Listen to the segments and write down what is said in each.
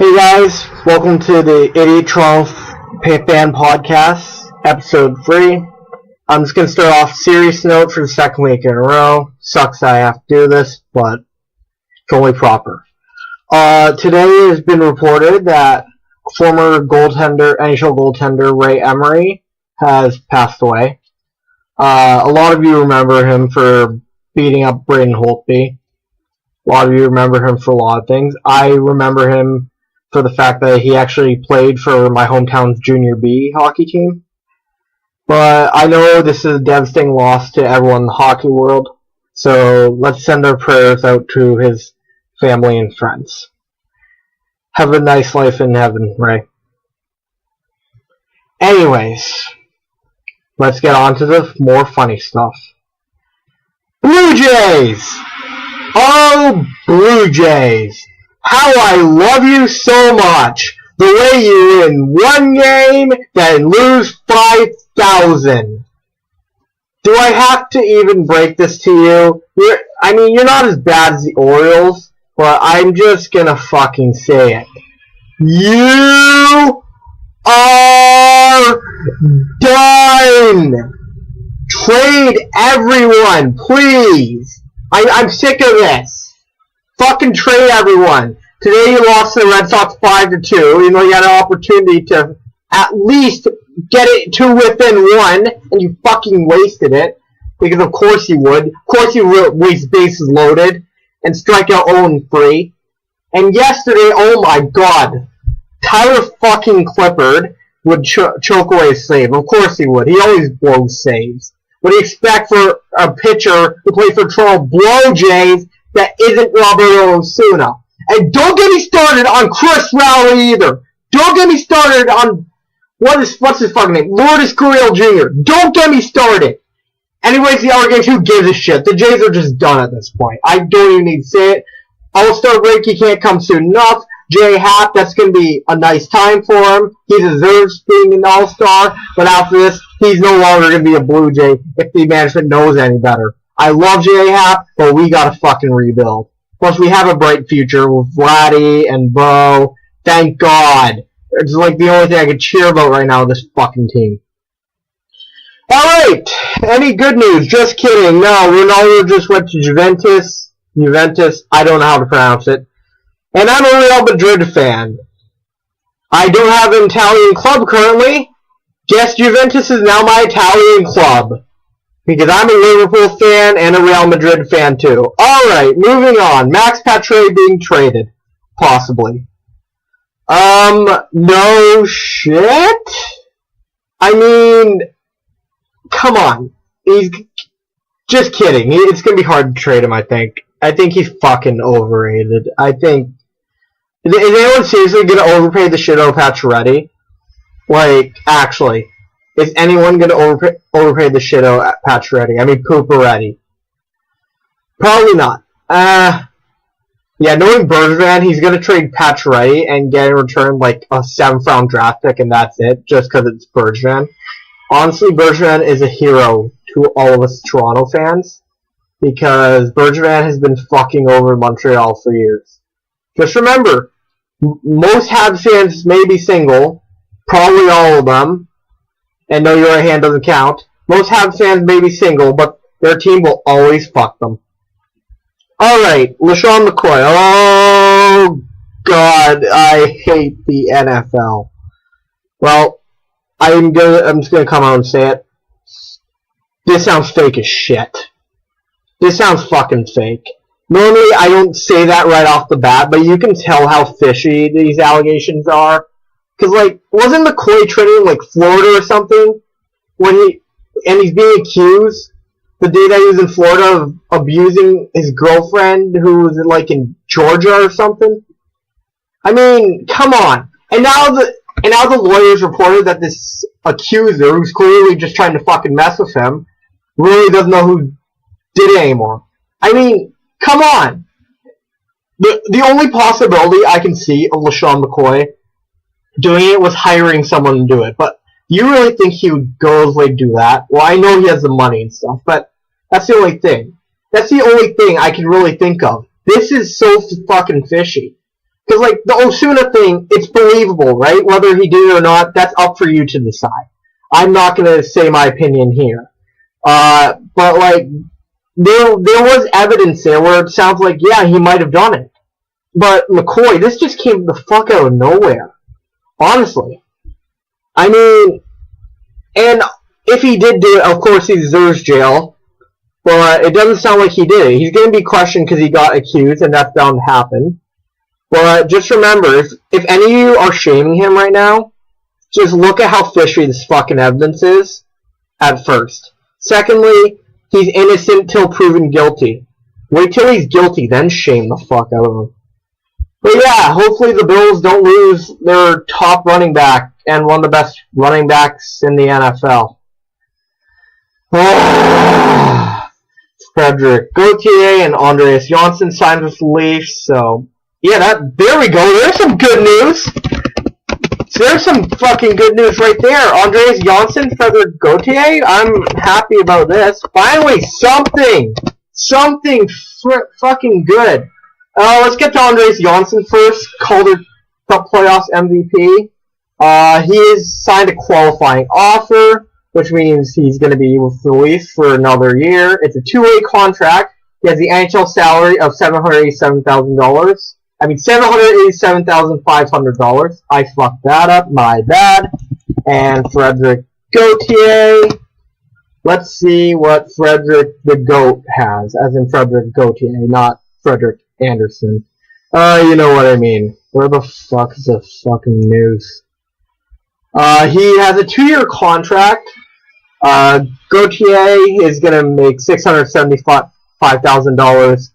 Hey guys, welcome to the IG-IdiotTorontoFan podcast, episode 3. I'm just going to start off serious note for the second week in a row. Sucks that I have to do this, but it's only proper. Today it has been reported that former NHL goaltender Ray Emery has passed away. A lot of you remember him for beating up Braden Holtby. A lot of you remember him for a lot of things. I remember him for the fact that he actually played for my hometown's Junior B hockey team. But I know this is a devastating loss to everyone in the hockey world, so let's send our prayers out to his family and friends. Have a nice life in heaven, Ray. Anyways, let's get on to the more funny stuff. Blue Jays! Oh, Blue Jays! How I love you so much! The way you win one game, then lose 5,000. Do I have to even break this to you? You're not as bad as the Orioles, but I'm just gonna fucking say it. You are done! Trade everyone, please! I'm sick of this. Fucking trade everyone. Today you lost to the Red Sox 5-2, even though you had an opportunity to at least get it to within one, and you fucking wasted it. Because of course you would. Of course you would waste bases loaded and strike out 0-3. And yesterday, oh my god, Tyler fucking Clippard would choke away a save. Of course he would. He always blows saves. What do you expect for a pitcher who plays for Toronto Blue Jays that isn't Roberto Osuna? And don't get me started on Chris Rowley either. Don't get me started on what's his fucking name? Lourdes Gurriel Jr. Don't get me started. Anyways, the other games, who gives a shit? The Jays are just done at this point. I don't even need to say it. All-Star break, he can't come soon enough. Jay Happ, that's going to be a nice time for him. He deserves being an All-Star, but after this, he's no longer going to be a Blue Jay if the management knows any better. I love Jay Happ, but we got to fucking rebuild. Plus, we have a bright future with Vladdy and Bo. Thank God. It's like the only thing I could cheer about right now with this fucking team. Alright, any good news? Just kidding. No, Ronaldo just went to Juventus, I don't know how to pronounce it. And I'm a Real Madrid fan. I don't have an Italian club currently. Guess Juventus is now my Italian club. Because I'm a Liverpool fan and a Real Madrid fan too. Alright, moving on. Max Patre being traded. Possibly. No shit? I mean, come on. He's just kidding. It's gonna be hard to trade him, I think. I think he's fucking overrated. Is anyone seriously gonna overpay the shit out of Pacioretty? Like, actually. Is anyone going to overpay the shit out of Pacioretty? I mean, Pooperetti. Probably not. Yeah, knowing Bergevin, he's going to trade Pacioretty and get in return, like, a 7th round draft pick, and that's it, just because it's Bergevin. Honestly, Bergevin is a hero to all of us Toronto fans, because Bergevin has been fucking over Montreal for years. Just remember, most Habs fans may be single, probably all of them, and no, your right hand doesn't count. Most Habs fans may be single, but their team will always fuck them. Alright, Lesean McCoy. Oh, God, I hate the NFL. Well, I'm just gonna come out and say it. This sounds fake as shit. This sounds fucking fake. Normally, I don't say that right off the bat, but you can tell how fishy these allegations are. Because, like, wasn't McCoy traded in, like, Florida or something? He's being accused the day that he was in Florida of abusing his girlfriend who was, like, in Georgia or something? I mean, come on. And now the lawyers reported that this accuser, who's clearly just trying to fucking mess with him, really doesn't know who did it anymore. I mean, come on. The only possibility I can see of Lesean McCoy doing it was hiring someone to do it. But you really think he would go his way to do that? Well, I know he has the money and stuff, but that's the only thing. That's the only thing I can really think of. This is so fucking fishy. Because, like, the Osuna thing, it's believable, right? Whether he did it or not, that's up for you to decide. I'm not going to say my opinion here. But, like, there was evidence there where it sounds like, yeah, he might have done it. But McCoy, this just came the fuck out of nowhere. Honestly. I mean, and if he did do it, of course he deserves jail. But it doesn't sound like he did it. He's going to be questioned because he got accused, and that's bound to happen. But just remember, if any of you are shaming him right now, just look at how fishy this fucking evidence is at first. Secondly, he's innocent till proven guilty. Wait till he's guilty, then shame the fuck out of him. But yeah, hopefully the Bills don't lose their top running back and one of the best running backs in the NFL. Frederick Gauthier and Andreas Janssen signed with the Leafs, so yeah, there we go. There's some good news. So there's some fucking good news right there. Andreas Janssen, Frederick Gauthier. I'm happy about this. Finally, something fucking good. Let's get to Andreas Janssen first. Calder Cup Playoffs MVP. He has signed a qualifying offer, which means he's going to be with the Leafs for another year. It's a two-way contract. He has the NHL salary of $787,000. I mean, $787,500. I fucked that up. My bad. And Frederick Gauthier. Let's see what Frederick the Goat has, as in Frederick Gauthier, not Frederick Anderson. You know what I mean. Where the fuck is the fucking news? He has a 2-year contract. Gauthier is gonna make $675,000.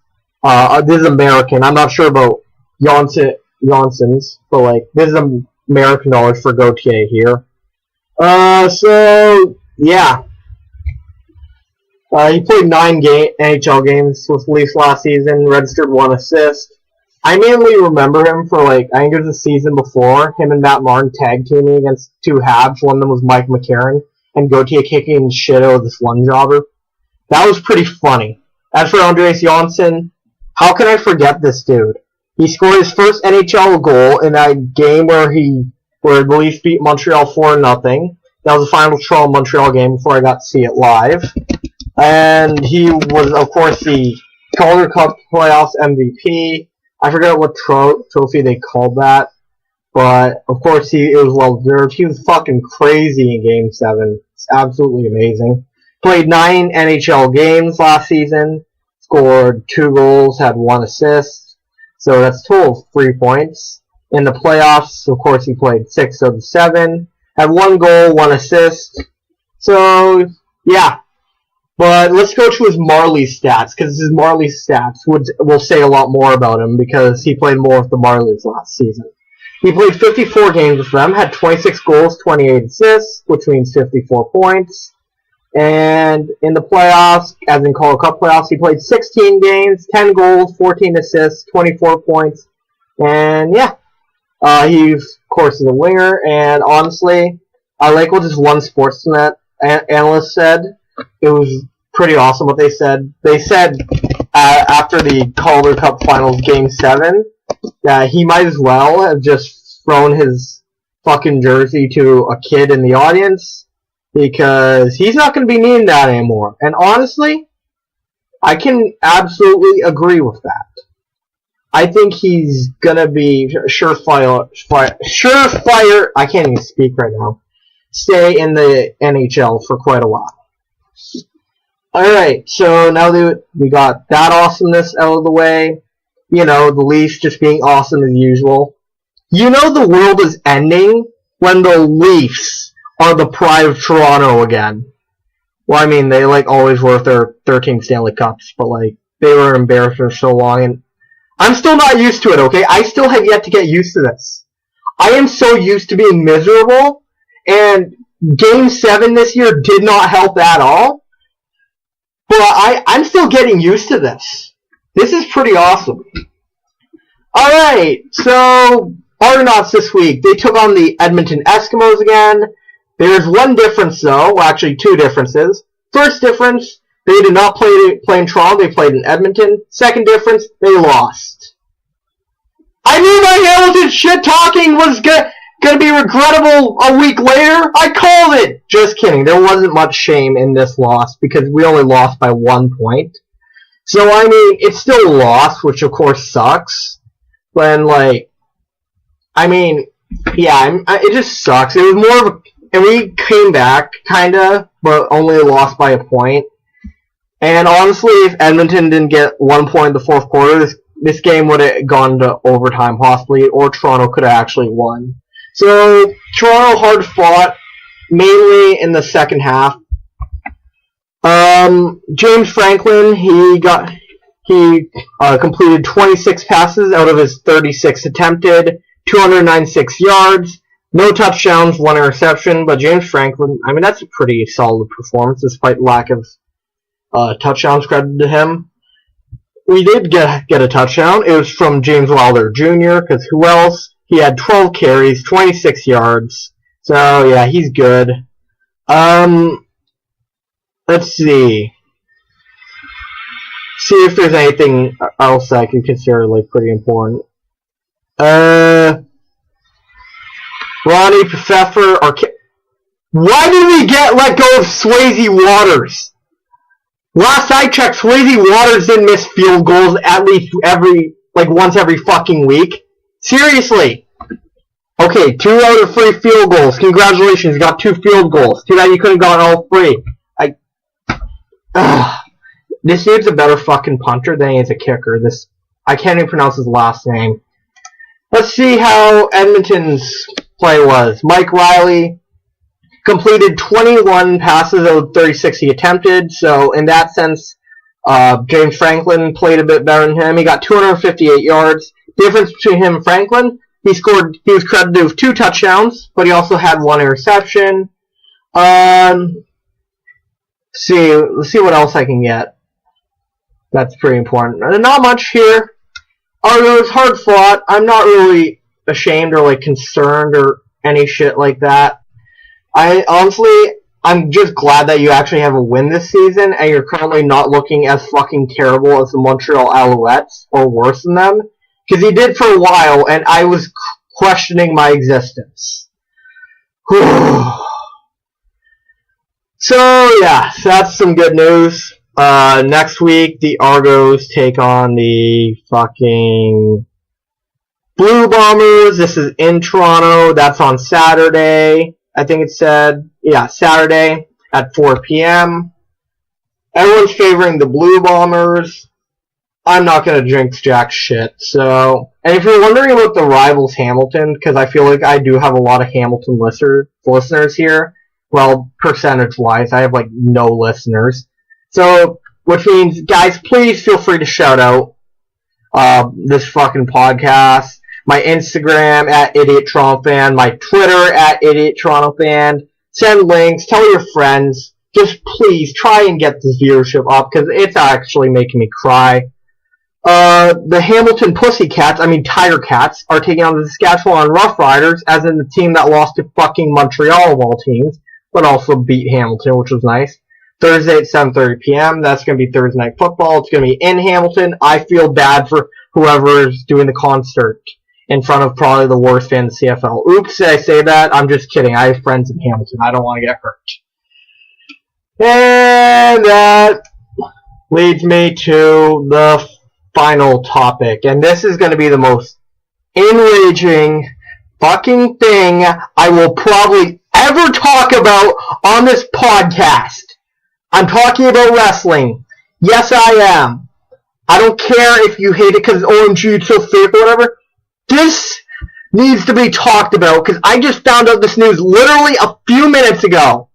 This is American. I'm not sure about Janssen's, but like this is American dollars for Gauthier here. So yeah. He played 9 NHL games with the Leafs last season, registered 1 assist. I mainly remember him for, like, I think it was the season before, him and Matt Martin tag teaming against 2 halves. One of them was Mike McCarron, and Gauthier kicking shit out of this one jobber. That was pretty funny. As for Andreas Janssen, how can I forget this dude? He scored his first NHL goal in that game where the Leafs beat Montreal 4-0. That was the final Toronto-Montreal game before I got to see it live. And he was, of course, the Calder Cup Playoffs MVP. I forget what trophy they called that. But, of course, it was well-deserved. He was fucking crazy in Game 7. It's absolutely amazing. Played 9 NHL games last season. Scored 2 goals, had 1 assist. So that's a total of 3 points. In the playoffs, of course, he played 6 of the 7. Had 1 goal, 1 assist. So, yeah. But let's go to his Marley stats, because his Marley stats will say a lot more about him, because he played more with the Marlies last season. He played 54 games with them, had 26 goals, 28 assists, which means 54 points. And in the playoffs, as in Calder Cup playoffs, he played 16 games, 10 goals, 14 assists, 24 points. And yeah, he, of course, is a winger. And honestly, I like what this one Sportsnet analyst said. It was pretty awesome what they said. They said after the Calder Cup Finals Game 7 that he might as well have just thrown his fucking jersey to a kid in the audience, because he's not going to be needing that anymore. And honestly, I can absolutely agree with that. I think he's going to be surefire, I can't even speak right now, stay in the NHL for quite a while. Alright, so now that we got that awesomeness out of the way, you know, the Leafs just being awesome as usual. You know the world is ending when the Leafs are the pride of Toronto again. Well, I mean, they, like, always were with their 13 Stanley Cups, but, like, they were embarrassed for so long, and I'm still not used to it, okay? I still have yet to get used to this. I am so used to being miserable, and Game 7 this year did not help at all. But I'm still getting used to this. This is pretty awesome. Alright, so Argonauts this week. They took on the Edmonton Eskimos again. There's one difference, though. Well, actually, 2 differences. First difference, they did not play in Toronto. They played in Edmonton. Second difference, they lost. I knew my Hamilton shit talking was gonna be regrettable a week later. I called it. Just kidding. There wasn't much shame in this loss because we only lost by 1 point. So I mean, it's still a loss, which of course sucks. But like, I mean, yeah, it just sucks. It was more of a, and we came back kinda, but only lost by a point. And honestly, if Edmonton didn't get 1 point in the fourth quarter, this game would have gone to overtime possibly, or Toronto could have actually won. So Toronto hard fought, mainly in the second half. James Franklin, he completed 26 passes out of his 36 attempted, 296 yards, no touchdowns, 1 interception. But James Franklin, I mean, that's a pretty solid performance despite lack of touchdowns credited to him. We did get a touchdown. It was from James Wilder Jr., because who else? He had 12 carries, 26 yards. So, yeah, he's good. Let's see. See if there's anything else I can consider, like, pretty important. Ronnie Pfeffer, why did we let go of Swayze Waters? Last I checked, Swayze Waters didn't miss field goals at least once every fucking week. Seriously. Okay, 2 out of 3 field goals. Congratulations, you got 2 field goals. Too bad you couldn't have gotten all 3. This dude's a better fucking punter than he is a kicker. I can't even pronounce his last name. Let's see how Edmonton's play was. Mike Riley completed 21 passes out of 36 he attempted, so in that sense, James Franklin played a bit better than him. He got 258 yards. Difference between him and Franklin, he was credited with 2 touchdowns, but he also had 1 interception. Let's see what else I can get. That's pretty important. Not much here. Although it's hard fought, I'm not really ashamed or concerned or any shit like that. I'm just glad that you actually have a win this season, and you're currently not looking as fucking terrible as the Montreal Alouettes, or worse than them. Because you did for a while, and I was questioning my existence. So, yeah, that's some good news. Next week, the Argos take on the fucking Blue Bombers. This is in Toronto. That's on Saturday. I think it said, yeah, Saturday at 4 p.m. Everyone's favoring the Blue Bombers. I'm not going to jinx jack shit. So, and if you're wondering about the rivals Hamilton, because I feel like I do have a lot of Hamilton listeners here, well, percentage-wise, I have no listeners. So, which means, guys, please feel free to shout out this fucking podcast. My Instagram at IdiotTorontoFan, my Twitter at IdiotTorontoFan. Send links, tell your friends. Just please try and get this viewership up because it's actually making me cry. The Hamilton Pussycats, Tiger Cats, are taking on the Saskatchewan Roughriders, as in the team that lost to fucking Montreal of all teams, but also beat Hamilton, which was nice. Thursday at 7:30 p.m. That's going to be Thursday Night Football. It's going to be in Hamilton. I feel bad for whoever is doing the concert in front of probably the worst fan in the CFL. Oops, did I say that? I'm just kidding. I have friends in Hamilton. I don't want to get hurt. And that leads me to the final topic. And this is going to be the most enraging fucking thing I will probably ever talk about on this podcast. I'm talking about wrestling. Yes, I am. I don't care if you hate it because OMG, it's so fake or whatever. This needs to be talked about because I just found out this news literally a few minutes ago.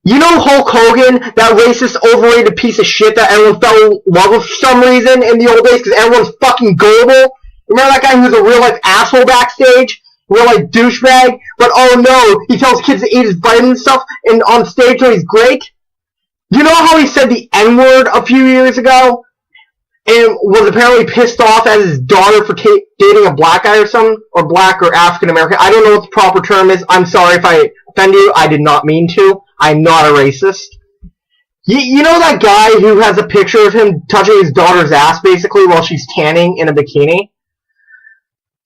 You know Hulk Hogan, that racist, overrated piece of shit that everyone fell in love with for some reason in the old days because everyone's fucking gullible? Remember that guy who was a real-life asshole backstage? Real-life douchebag? But oh no, he tells kids to eat his vitamins and stuff and on stage so he's great? You know how he said the N-word a few years ago? And was apparently pissed off at his daughter for dating a black guy or something? Or black or African American. I don't know what the proper term is. I'm sorry if I offend you. I did not mean to. I'm not a racist. You know that guy who has a picture of him touching his daughter's ass basically while she's tanning in a bikini?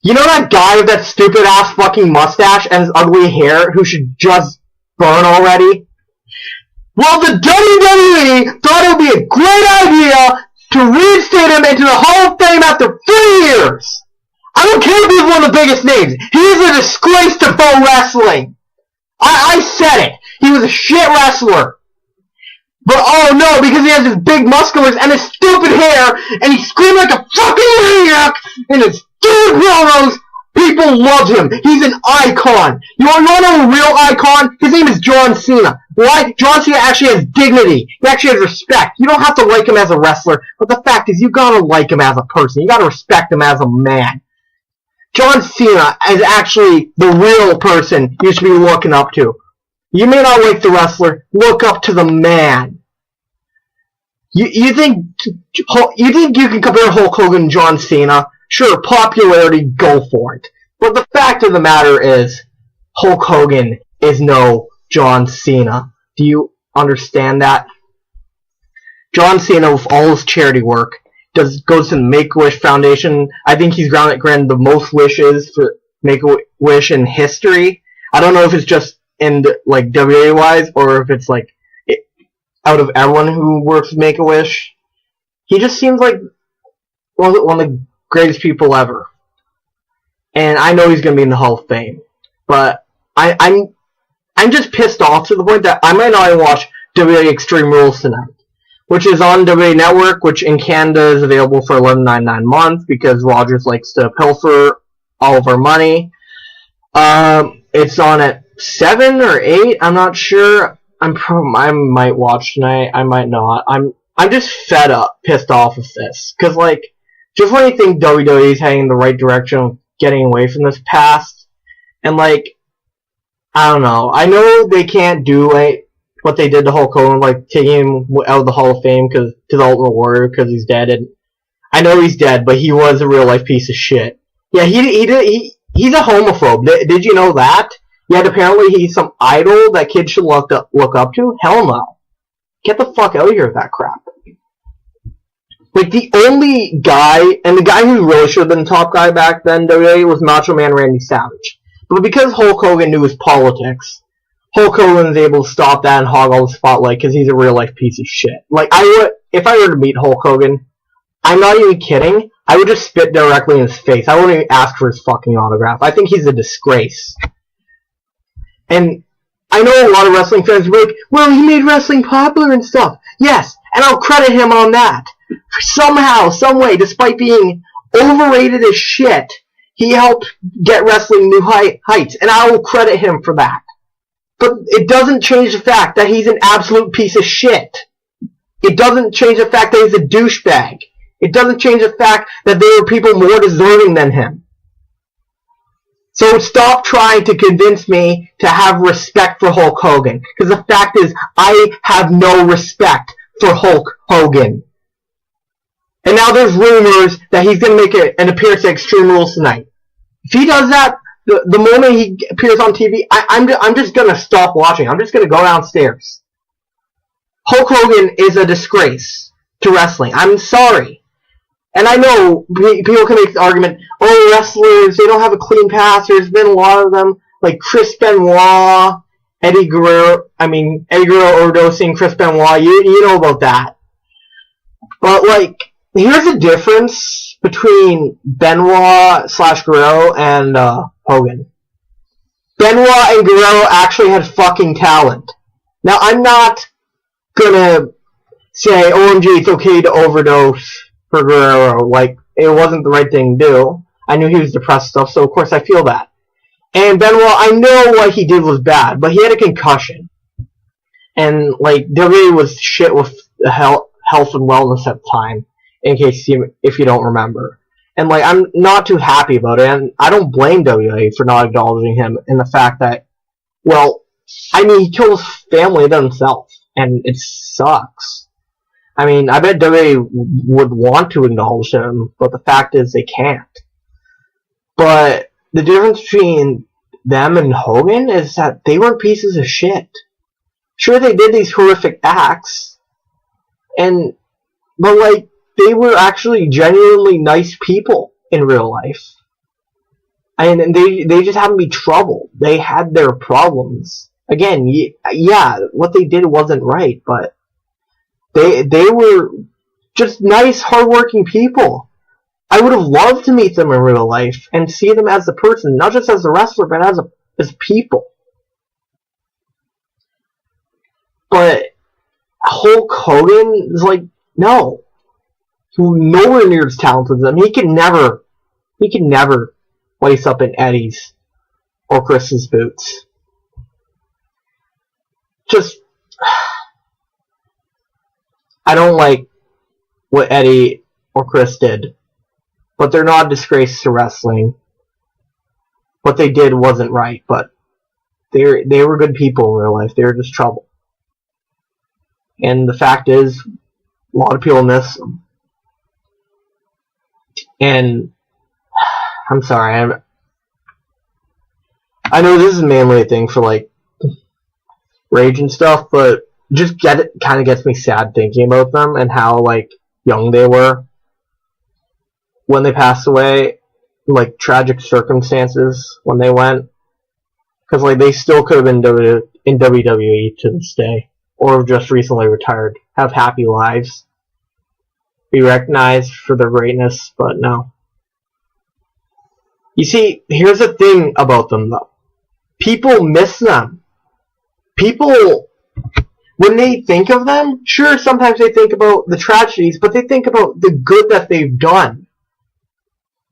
You know that guy with that stupid ass fucking mustache and his ugly hair who should just burn already? Well, the WWE thought it would be a great idea to reinstate him into the Hall of Fame after 3 years. I don't care if he's one of the biggest names. He is a disgrace to pro wrestling. I said it. He was a shit wrestler. But oh no, because he has his big musculars and his stupid hair, and he screamed like a fucking maniac in his stupid promos, people love him. He's an icon. You want to know a real icon? His name is John Cena. Why? John Cena actually has dignity. He actually has respect. You don't have to like him as a wrestler, but the fact is you gotta like him as a person. You gotta respect him as a man. John Cena is actually the real person you should be looking up to. You may not like the wrestler, look up to the man. You think you can compare Hulk Hogan and John Cena? Sure, popularity, go for it. But the fact of the matter is, Hulk Hogan is no John Cena. Do you understand that? John Cena, with all his charity work, goes to the Make-A-Wish Foundation. I think he's granted the most wishes for Make-A-Wish in history. I don't know if it's just in like WWE wise or if it's like out of everyone who works with Make-A-Wish. He just seems like one of the greatest people ever. And I know he's gonna be in the Hall of Fame, but I'm just pissed off to the point that I might not even watch WWE Extreme Rules tonight, which is on WWE Network, which in Canada is available for $11.99 a month because Rogers likes to pilfer all of our money. It's on at 7 or 8. I'm not sure. I might watch tonight. I might not. I'm just fed up, pissed off with this, because like, just when you think WWE is heading in the right direction of getting away from this past, and like, I don't know. I know they can't do like what they did to Hulk Hogan, like taking him out of the Hall of Fame to the Ultimate Warrior because he's dead. And I know he's dead, but he was a real life piece of shit. Yeah, he's a homophobe. Did you know that? Yet apparently he's some idol that kids should look up to. Hell no. Get the fuck out of here with that crap. Like, the only guy, and the guy who really should have been the top guy back then, WWE, was Macho Man Randy Savage. But because Hulk Hogan knew his politics, Hulk Hogan was able to stop that and hog all the spotlight because he's a real life piece of shit. Like, if I were to meet Hulk Hogan, I'm not even kidding, I would just spit directly in his face. I wouldn't even ask for his fucking autograph. I think he's a disgrace. And I know a lot of wrestling fans will be like, well, he made wrestling popular and stuff. Yes, and I'll credit him on that. Somehow, someway, despite being overrated as shit, he helped get wrestling new heights, and I will credit him for that. But it doesn't change the fact that he's an absolute piece of shit. It doesn't change the fact that he's a douchebag. It doesn't change the fact that there are people more deserving than him. So stop trying to convince me to have respect for Hulk Hogan. Because the fact is, I have no respect for Hulk Hogan. And now there's rumors that he's going to make an appearance at Extreme Rules tonight. If he does that, the moment he appears on TV, I'm just going to stop watching. I'm just going to go downstairs. Hulk Hogan is a disgrace to wrestling. I'm sorry. And I know people can make the argument, oh, wrestlers, they don't have a clean past. There's been a lot of them, like Chris Benoit, Eddie Guerrero overdosing Chris Benoit. You know about that. But, like, here's the difference between Benoit / Guerrero and Hogan. Benoit and Guerrero actually had fucking talent. Now, I'm not gonna say, OMG, it's okay to overdose for Guerrero. Like, it wasn't the right thing to do. I knew he was depressed stuff, so of course I feel that. And Benoit, I know what he did was bad, but he had a concussion. And, like, WWE was shit with the health and wellness at the time, if you don't remember. And, like, I'm not too happy about it, and I don't blame WWE for not acknowledging him in the fact that, well, I mean, he killed his family himself, and it sucks. I mean, I bet WWE would want to acknowledge him, but the fact is they can't. But the difference between them and Hogan is that they weren't pieces of shit. Sure, they did these horrific acts, but like, they were actually genuinely nice people in real life. And they just happened to be troubled. They had their problems. Again, yeah, what they did wasn't right, but they were just nice, hardworking people. I would have loved to meet them in real life and see them as a person, not just as a wrestler, but as people. But Hulk Hogan is like, no. Nowhere near as talented as them. He can never lace up in Eddie's or Chris's boots. Just, I don't like what Eddie or Chris did, but they're not a disgrace to wrestling. What they did wasn't right, but they were good people in real life. They were just trouble. And the fact is, a lot of people miss them. And I'm sorry, I know this is mainly a thing for like rage and stuff, but just kind of gets me sad thinking about them and how like young they were when they passed away, like tragic circumstances when they went, because like they still could have been in WWE to this day, or have just recently retired, have happy lives, be recognized for their greatness, but no. You see, here's the thing about them though. People miss them. People, when they think of them, sure, sometimes they think about the tragedies, but they think about the good that they've done.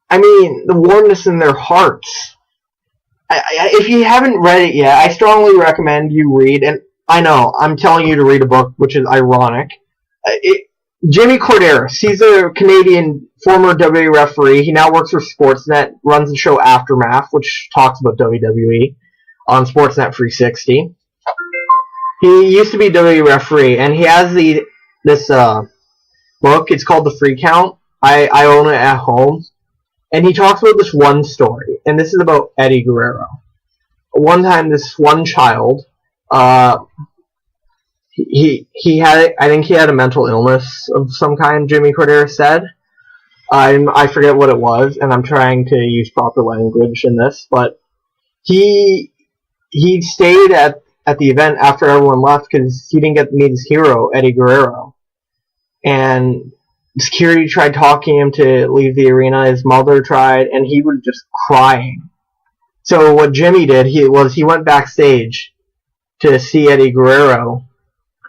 I mean, the warmness in their hearts. If you haven't read it yet, I strongly recommend you read, and I know, I'm telling you to read a book, which is ironic. Jimmy Corderas, he's a Canadian former WWE referee. He now works for Sportsnet, runs the show Aftermath, which talks about WWE on Sportsnet 360. He used to be a WWE referee, and he has this book. It's called The Free Count. I own it at home. And he talks about this one story, and this is about Eddie Guerrero. One time, this one child, he had, I think he had a mental illness of some kind, Jimmy Corderas said. I forget what it was, and I'm trying to use proper language in this, but he stayed at the event after everyone left because he didn't get to meet his hero, Eddie Guerrero. And security tried talking him to leave the arena, his mother tried, and he was just crying. So what Jimmy did, he went backstage to see Eddie Guerrero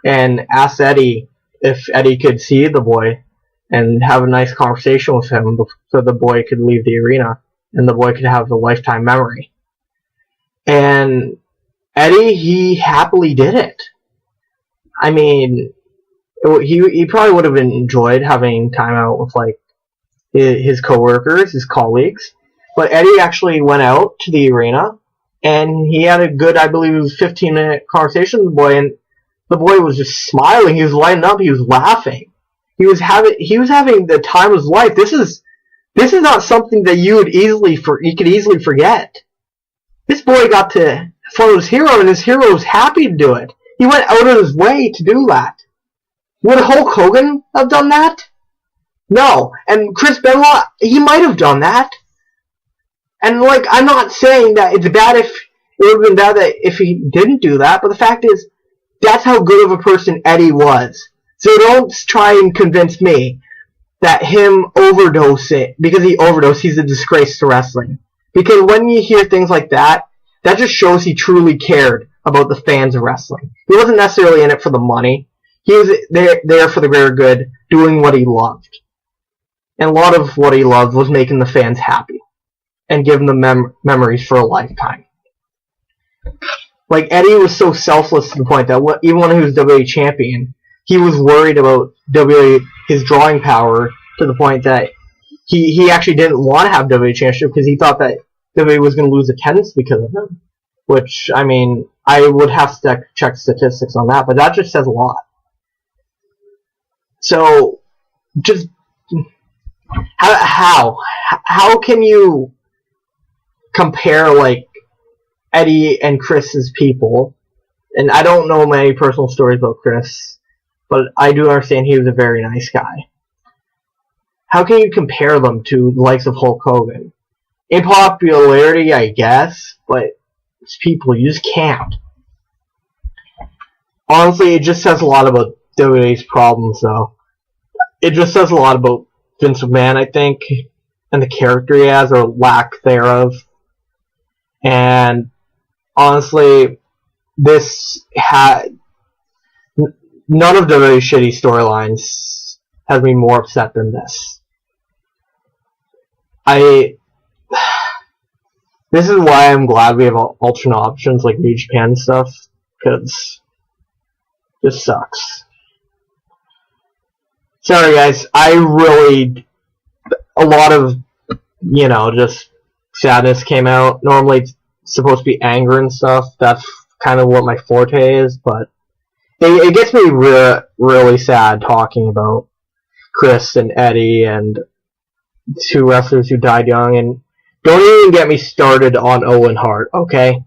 and asked Eddie if Eddie could see the boy and have a nice conversation with him so the boy could leave the arena and the boy could have a lifetime memory. And Eddie, he happily did it. I mean, he probably would have enjoyed having time out with like his coworkers, his colleagues, but Eddie actually went out to the arena and he had a good, I believe it was 15-minute conversation with the boy, and the boy was just smiling, he was lighting up, he was laughing. He was having the time of his life. This is not something that you could easily forget. This boy got to follow his hero, and his hero was happy to do it. He went out of his way to do that. Would Hulk Hogan have done that? No. And Chris Benoit, he might have done that. And like, I'm not saying that it's bad it would have been bad if he didn't do that, but the fact is, that's how good of a person Eddie was. So don't try and convince me that him overdosing, because he overdosed, he's a disgrace to wrestling. Because when you hear things like that, that just shows he truly cared about the fans of wrestling. He wasn't necessarily in it for the money. He was there for the greater good, doing what he loved. And a lot of what he loved was making the fans happy and giving them memories for a lifetime. Like, Eddie was so selfless to the point that even when he was WWE champion, he was worried about WWE, his drawing power, to the point that he actually didn't want to have WWE championship because he thought that WWE was going to lose attendance because of him. Which, I mean, I would have to check statistics on that, but that just says a lot. So, just how can you compare like Eddie and Chris's people? And I don't know many personal stories about Chris, but I do understand he was a very nice guy. How can you compare them to the likes of Hulk Hogan? In popularity, I guess, but it's people, you just can't. Honestly, it just says a lot about WWE's problems, though. It just says a lot about Vince McMahon, I think, and the character he has, or lack thereof. And honestly, none of WWE's shitty storylines has me more upset than this. This is why I'm glad we have alternate options like New Japan and stuff, because this sucks. Sorry guys, a lot of, just sadness came out. Normally it's supposed to be anger and stuff. That's kind of what my forte is, but it gets me really sad talking about Chris and Eddie and two wrestlers who died young. And don't even get me started on Owen Hart, okay?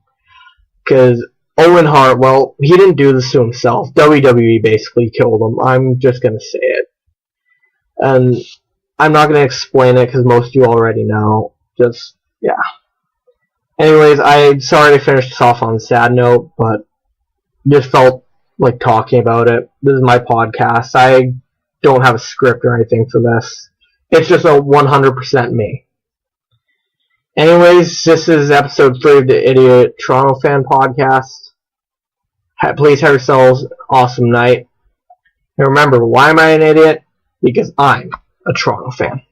Because Owen Hart, well, he didn't do this to himself. WWE basically killed him. I'm just going to say it. And I'm not going to explain it because most of you already know. Just, yeah. Anyways, I'm sorry to finish this off on a sad note, but just felt like talking about it. This is my podcast. I don't have a script or anything for this. It's just a 100% me. Anyways, this is episode 3 of the Idiot Toronto Fan podcast. Please have yourselves an awesome night. And remember, why am I an idiot? Because I'm a Toronto fan.